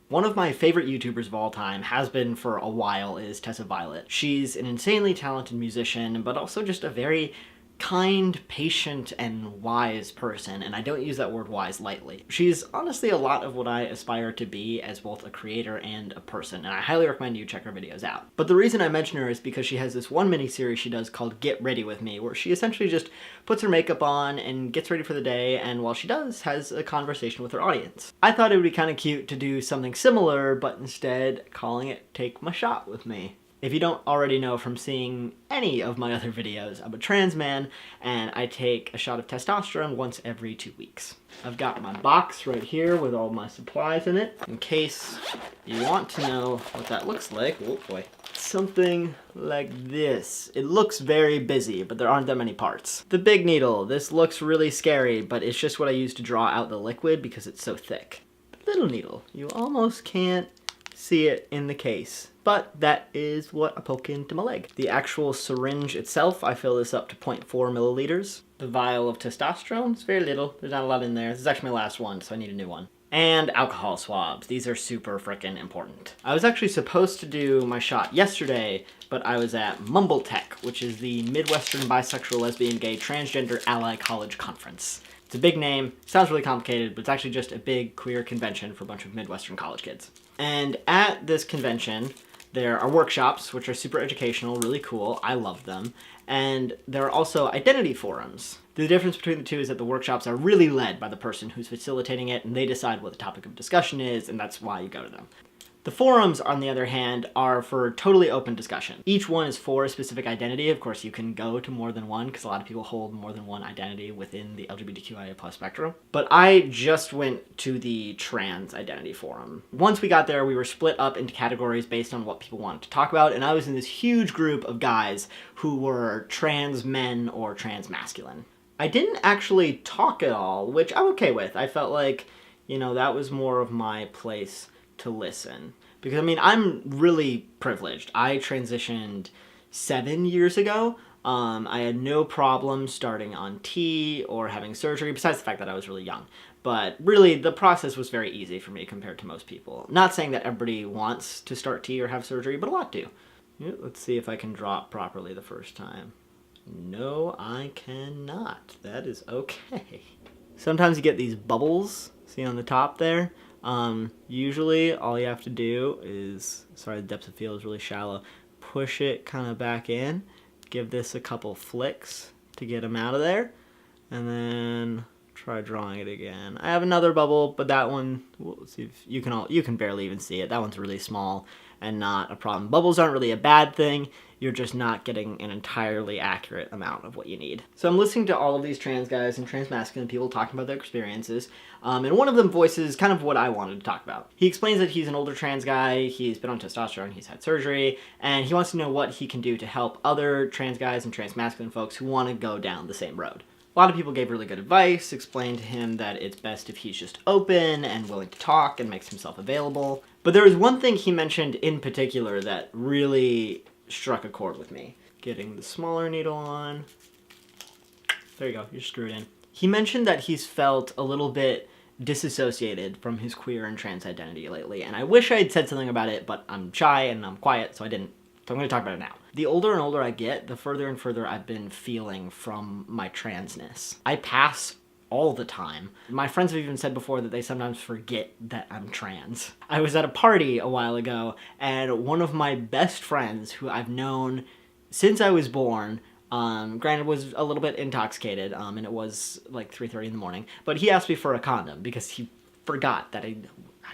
One of my favorite YouTubers of all time, has been for a while, is Tessa. She's an insanely talented musician, but also just a very kind, patient, and wise person, and I don't use that word wise lightly. She's honestly a lot of what I aspire to be as both a creator and a person, and I highly recommend you check her videos out. But the reason I mention her is because she has this one mini-series she does called Get Ready With Me, where she essentially just puts her makeup on and gets ready for the day, and while she does, has a conversation with her audience. I thought it would be kind of cute to do something similar, but instead calling it Take My Shot With Me. If you don't already know from seeing any of my other videos, I'm a trans man, and I take a shot of testosterone once every 2 weeks. I've got my box right here with all my supplies in it, in case you want to know what that looks like. Oh boy. Something like this. It looks very busy, but there aren't that many parts. The big needle. This looks really scary, but it's just what I use to draw out the liquid because it's so thick. The little needle. You almost can't see it in the case, but that is what I poke into my leg. The actual syringe itself, I fill this up to 0.4 milliliters. The vial of testosterone is very little. There's not a lot in there. This is actually my last one, so I need a new one. And alcohol swabs. These are super frickin' important. I was actually supposed to do my shot yesterday, but I was at Mumble Tech, which is the Midwestern Bisexual Lesbian Gay Transgender Ally College Conference. It's a big name, sounds really complicated, but it's actually just a big queer convention for a bunch of Midwestern college kids. And at this convention, there are workshops, which are super educational, really cool, I love them, and there are also identity forums. The difference between the two is that the workshops are really led by the person who's facilitating it, and they decide what the topic of discussion is, and that's why you go to them. The forums, on the other hand, are for totally open discussion. Each one is for a specific identity. Of course, you can go to more than one because a lot of people hold more than one identity within the LGBTQIA+ spectrum. But I just went to the trans identity forum. Once we got there, we were split up into categories based on what people wanted to talk about, and I was in this huge group of guys who were trans men or trans masculine. I didn't actually talk at all, which I'm okay with. I felt like, you know, that was more of my place to listen. Because, I mean, I'm really privileged. I transitioned 7 years ago. I had no problem starting on T or having surgery, besides the fact that I was really young. But really, the process was very easy for me compared to most people. Not saying that everybody wants to start T or have surgery, but a lot do. Yeah, let's see if I can drop properly the first time. No, I cannot. That is okay. Sometimes you get these bubbles, see on the top there? Usually all you have to do is, sorry, the depth of field is really shallow, push it kind of back in, give this a couple flicks to get them out of there, and then try drawing it again. I have another bubble, but that one, we'll see if you can barely even see it. That one's really small and not a problem. Bubbles aren't really a bad thing. You're just not getting an entirely accurate amount of what you need. So I'm listening to all of these trans guys and trans masculine people talking about their experiences, and one of them voices kind of what I wanted to talk about. He explains that he's an older trans guy, he's been on testosterone, he's had surgery, and he wants to know what he can do to help other trans guys and trans masculine folks who want to go down the same road. A lot of people gave really good advice, explained to him that it's best if he's just open and willing to talk and makes himself available. But there was one thing he mentioned in particular that really struck a chord with me. Getting the smaller needle on. There you go, you're screwed in. He mentioned that he's felt a little bit disassociated from his queer and trans identity lately, and I wish I had said something about it, but I'm shy and I'm quiet, so I didn't. So I'm going to talk about it now. The older and older I get, the further and further I've been feeling from my transness. I pass all the time. My friends have even said before that they sometimes forget that I'm trans. I was at a party a while ago, and one of my best friends, who I've known since I was born, granted was a little bit intoxicated, and it was like 3:30 in the morning, but he asked me for a condom because he forgot that I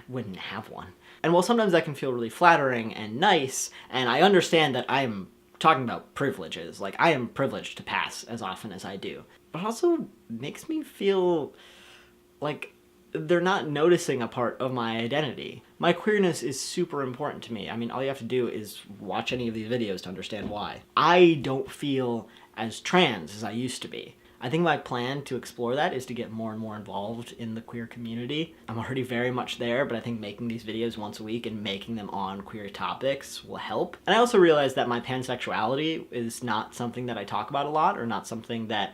wouldn't have one. And while sometimes that can feel really flattering and nice, and I understand that I'm talking about privileges, like I am privileged to pass as often as I do, but it also makes me feel like they're not noticing a part of my identity. My queerness is super important to me. I mean, all you have to do is watch any of these videos to understand why. I don't feel as trans as I used to be. I think my plan to explore that is to get more and more involved in the queer community. I'm already very much there, but I think making these videos once a week and making them on queer topics will help. And I also realize that my pansexuality is not something that I talk about a lot, or not something that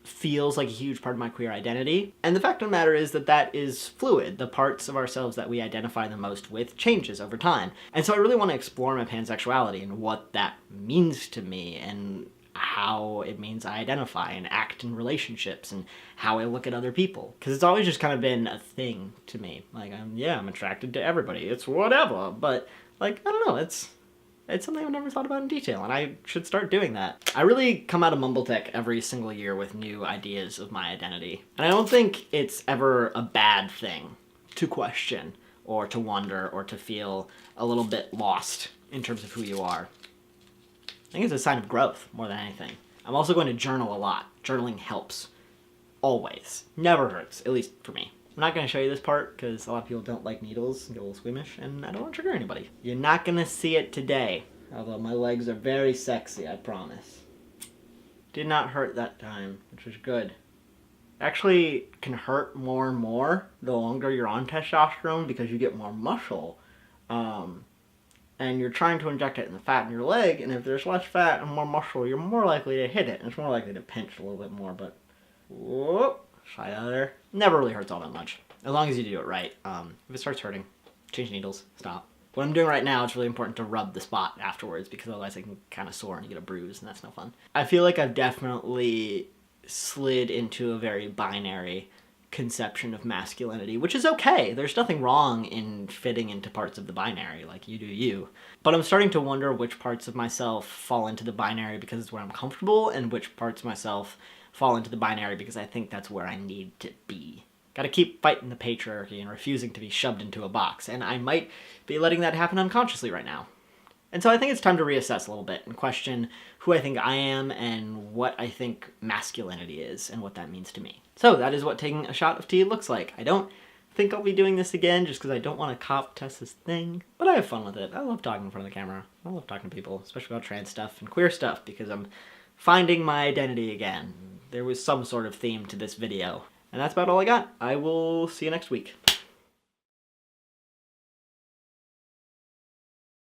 feels like a huge part of my queer identity. And the fact of the matter is that that is fluid. The parts of ourselves that we identify the most with changes over time. And so I really want to explore my pansexuality and what that means to me and how it means I identify and act in relationships and how I look at other people. Because it's always just kind of been a thing to me. Like, I'm attracted to everybody. It's whatever. But, like, I don't know, it's something I've never thought about in detail, and I should start doing that. I really come out of Mumbletech every single year with new ideas of my identity. And I don't think it's ever a bad thing to question, or to wonder, or to feel a little bit lost in terms of who you are. I think it's a sign of growth, more than anything. I'm also going to journal a lot. Journaling helps. Always. Never hurts, at least for me. I'm not going to show you this part because a lot of people don't like needles and get a little squeamish, and I don't want to trigger anybody. You're not going to see it today, although my legs are very sexy, I promise. Did not hurt that time, which was good. Actually can hurt more and more the longer you're on testosterone because you get more muscle. And you're trying to inject it in the fat in your leg, and if there's less fat and more muscle, you're more likely to hit it, and it's more likely to pinch a little bit more, but whoop, slide out of there. Never really hurts all that much, as long as you do it right. If it starts hurting, change needles, stop. What I'm doing right now, it's really important to rub the spot afterwards, because otherwise I can kind of sore and you get a bruise, and that's no fun. I feel like I've definitely slid into a very binary conception of masculinity, which is okay. There's nothing wrong in fitting into parts of the binary, like you do you. But I'm starting to wonder which parts of myself fall into the binary because it's where I'm comfortable, and which parts of myself fall into the binary because I think that's where I need to be. Gotta keep fighting the patriarchy and refusing to be shoved into a box, and I might be letting that happen unconsciously right now. And so I think it's time to reassess a little bit and question who I think I am and what I think masculinity is and what that means to me. So that is what taking a shot of tea looks like. I don't think I'll be doing this again just because I don't want to cop Tessa's thing, but I have fun with it. I love talking in front of the camera. I love talking to people, especially about trans stuff and queer stuff, because I'm finding my identity again. There was some sort of theme to this video. And that's about all I got. I will see you next week.